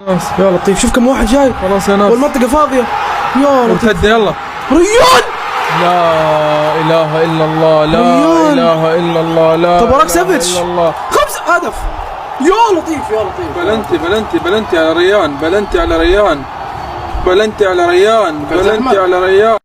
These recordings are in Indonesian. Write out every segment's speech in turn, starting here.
ناس يا لطيف، شوف كم واحد جاي. خلاص يا ناس، والمنطقة فاضية. يا لطيف، مرتدة يلا. ريان. لا إله إلا الله، لا ريان. إله إلا الله، لا طب وراك إله سافيتش. إلا الله. 5 هدف. يا لطيف يا لطيف. بلنتي على ريان، بلنتي على ريان، بلنتي على ريان، بلنتي على ريان.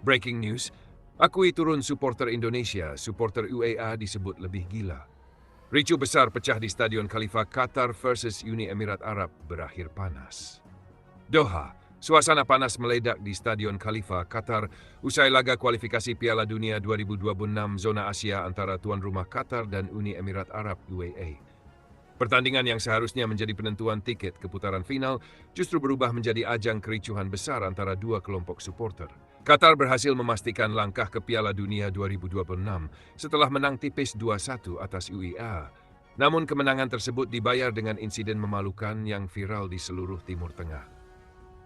Breaking news, akui turun supporter Indonesia, supporter UAE disebut lebih gila. Ricu besar pecah di Stadion Khalifa Qatar versus Uni Emirat Arab berakhir panas. Doha, suasana panas meledak di Stadion Khalifa Qatar usai laga kualifikasi Piala Dunia 2026 zona Asia antara tuan rumah Qatar dan Uni Emirat Arab UAE. Pertandingan yang seharusnya menjadi penentuan tiket ke putaran final justru berubah menjadi ajang kericuhan besar antara dua kelompok supporter. Qatar berhasil memastikan langkah ke Piala Dunia 2026 setelah menang tipis 2-1 atas UAE. Namun kemenangan tersebut dibayar dengan insiden memalukan yang viral di seluruh Timur Tengah.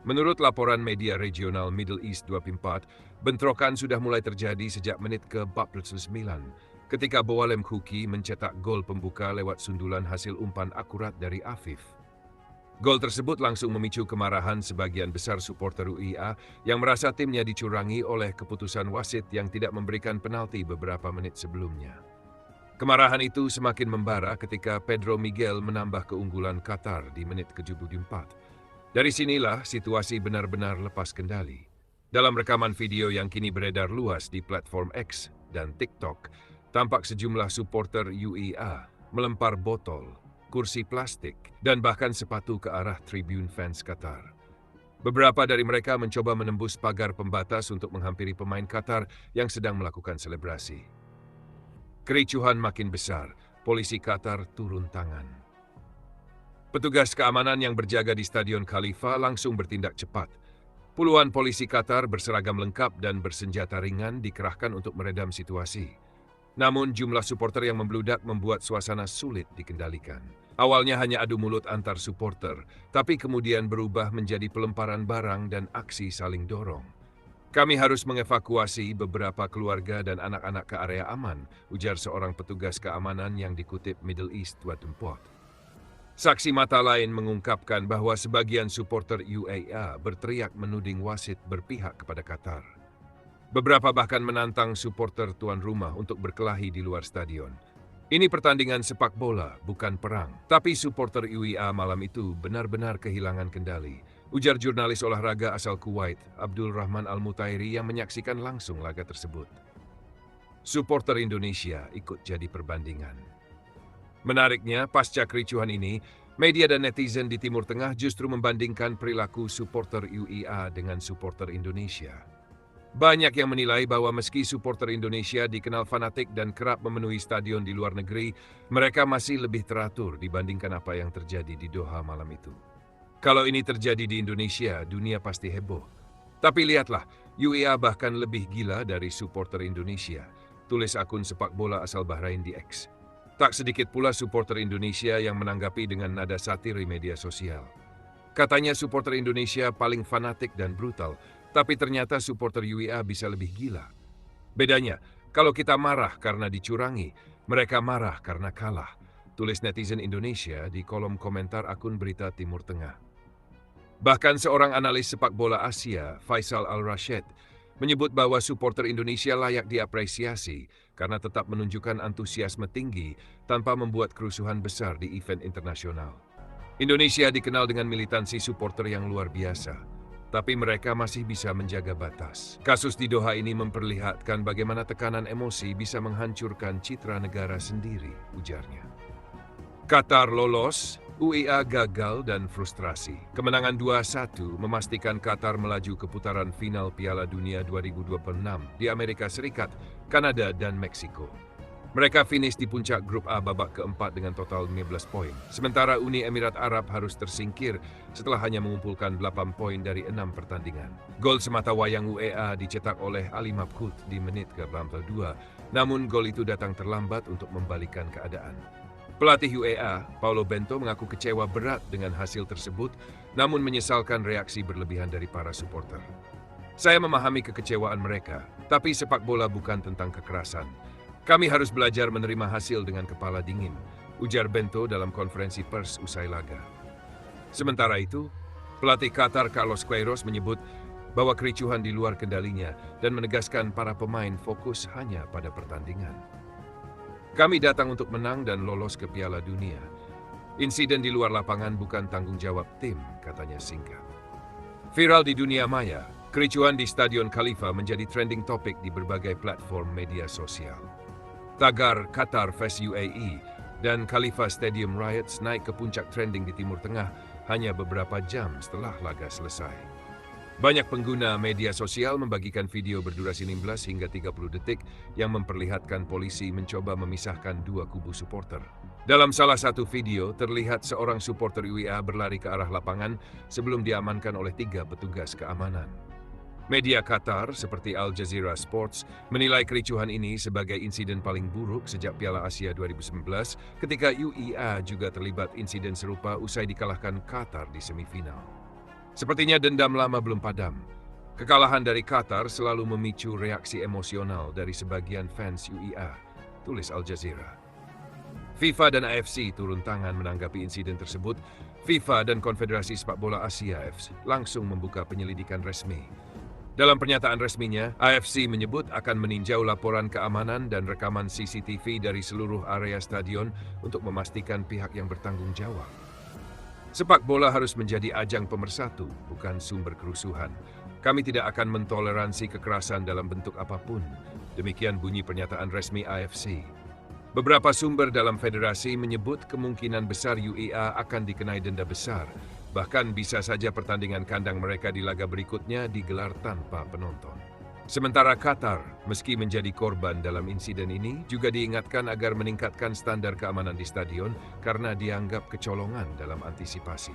Menurut laporan media regional Middle East 24, bentrokan sudah mulai terjadi sejak menit ke-49 ketika Boalem Khuki mencetak gol pembuka lewat sundulan hasil umpan akurat dari Afif. Gol tersebut langsung memicu kemarahan sebagian besar supporter UAE yang merasa timnya dicurangi oleh keputusan wasit yang tidak memberikan penalti beberapa menit sebelumnya. Kemarahan itu semakin membara ketika Pedro Miguel menambah keunggulan Qatar di menit ke-74. Dari sinilah situasi benar-benar lepas kendali. Dalam rekaman video yang kini beredar luas di platform X dan TikTok, tampak sejumlah supporter UAE melempar botol, kursi plastik, dan bahkan sepatu ke arah tribun fans Qatar. Beberapa dari mereka mencoba menembus pagar pembatas untuk menghampiri pemain Qatar yang sedang melakukan selebrasi. Kericuhan makin besar, polisi Qatar turun tangan. Petugas keamanan yang berjaga di Stadion Khalifa langsung bertindak cepat. Puluhan polisi Qatar berseragam lengkap dan bersenjata ringan dikerahkan untuk meredam situasi. Namun jumlah supporter yang membludak membuat suasana sulit dikendalikan. Awalnya hanya adu mulut antar supporter, tapi kemudian berubah menjadi pelemparan barang dan aksi saling dorong. Kami harus mengevakuasi beberapa keluarga dan anak-anak ke area aman, ujar seorang petugas keamanan yang dikutip Middle East 24. Saksi mata lain mengungkapkan bahwa sebagian supporter UAE berteriak menuding wasit berpihak kepada Qatar. Beberapa bahkan menantang supporter tuan rumah untuk berkelahi di luar stadion. Ini pertandingan sepak bola, bukan perang. Tapi supporter UAE malam itu benar-benar kehilangan kendali, ujar jurnalis olahraga asal Kuwait, Abdul Rahman Al-Mutairi yang menyaksikan langsung laga tersebut. Supporter Indonesia ikut jadi perbandingan. Menariknya, pasca kericuhan ini, media dan netizen di Timur Tengah justru membandingkan perilaku supporter UAE dengan supporter Indonesia. Banyak yang menilai bahwa meski supporter Indonesia dikenal fanatik dan kerap memenuhi stadion di luar negeri, mereka masih lebih teratur dibandingkan apa yang terjadi di Doha malam itu. Kalau ini terjadi di Indonesia, dunia pasti heboh. Tapi lihatlah, UAE bahkan lebih gila dari supporter Indonesia, tulis akun sepak bola asal Bahrain di X. Tak sedikit pula supporter Indonesia yang menanggapi dengan nada satir di media sosial. Katanya supporter Indonesia paling fanatik dan brutal, tapi ternyata supporter UAE bisa lebih gila. Bedanya, kalau kita marah karena dicurangi, mereka marah karena kalah, tulis netizen Indonesia di kolom komentar akun Berita Timur Tengah. Bahkan seorang analis sepak bola Asia, Faisal Al-Rashid, menyebut bahwa supporter Indonesia layak diapresiasi karena tetap menunjukkan antusiasme tinggi tanpa membuat kerusuhan besar di event internasional. Indonesia dikenal dengan militansi supporter yang luar biasa, tapi mereka masih bisa menjaga batas. Kasus di Doha ini memperlihatkan bagaimana tekanan emosi bisa menghancurkan citra negara sendiri, ujarnya. Qatar lolos, UAE gagal dan frustrasi. Kemenangan 2-1 memastikan Qatar melaju ke putaran final Piala Dunia 2026 di Amerika Serikat, Kanada, dan Meksiko. Mereka finish di puncak grup A babak keempat dengan total 15 poin. Sementara Uni Emirat Arab harus tersingkir setelah hanya mengumpulkan 8 poin dari 6 pertandingan. Gol semata wayang UEA dicetak oleh Ali Mabkut di menit ke-82, namun gol itu datang terlambat untuk membalikkan keadaan. Pelatih UEA, Paulo Bento, mengaku kecewa berat dengan hasil tersebut, namun menyesalkan reaksi berlebihan dari para supporter. Saya memahami kekecewaan mereka, tapi sepak bola bukan tentang kekerasan. Kami harus belajar menerima hasil dengan kepala dingin, ujar Bento dalam konferensi pers usai laga. Sementara itu, pelatih Qatar Carlos Queiroz menyebut bahwa kericuhan di luar kendalinya dan menegaskan para pemain fokus hanya pada pertandingan. Kami datang untuk menang dan lolos ke Piala Dunia. Insiden di luar lapangan bukan tanggung jawab tim, katanya singkat. Viral di dunia maya, kericuhan di Stadion Khalifa menjadi trending topik di berbagai platform media sosial. Tagar Qatar vs UAE dan Khalifa Stadium Riots naik ke puncak trending di Timur Tengah hanya beberapa jam setelah laga selesai. Banyak pengguna media sosial membagikan video berdurasi 15 hingga 30 detik yang memperlihatkan polisi mencoba memisahkan dua kubu supporter. Dalam salah satu video, terlihat seorang supporter UEA berlari ke arah lapangan sebelum diamankan oleh 3 petugas keamanan. Media Qatar seperti Al Jazeera Sports menilai kericuhan ini sebagai insiden paling buruk sejak Piala Asia 2019 ketika UEA juga terlibat insiden serupa usai dikalahkan Qatar di semifinal. Sepertinya dendam lama belum padam. Kekalahan dari Qatar selalu memicu reaksi emosional dari sebagian fans UEA, tulis Al Jazeera. FIFA dan AFC turun tangan menanggapi insiden tersebut. FIFA dan Konfederasi Sepak Bola Asia (AFC) langsung membuka penyelidikan resmi. Dalam pernyataan resminya, AFC menyebut akan meninjau laporan keamanan dan rekaman CCTV dari seluruh area stadion untuk memastikan pihak yang bertanggung jawab. Sepak bola harus menjadi ajang pemersatu, bukan sumber kerusuhan. Kami tidak akan mentoleransi kekerasan dalam bentuk apapun. Demikian bunyi pernyataan resmi AFC. Beberapa sumber dalam federasi menyebut kemungkinan besar UEA akan dikenai denda besar. Bahkan bisa saja pertandingan kandang mereka di laga berikutnya digelar tanpa penonton. Sementara Qatar, meski menjadi korban dalam insiden ini, juga diingatkan agar meningkatkan standar keamanan di stadion karena dianggap kecolongan dalam antisipasi.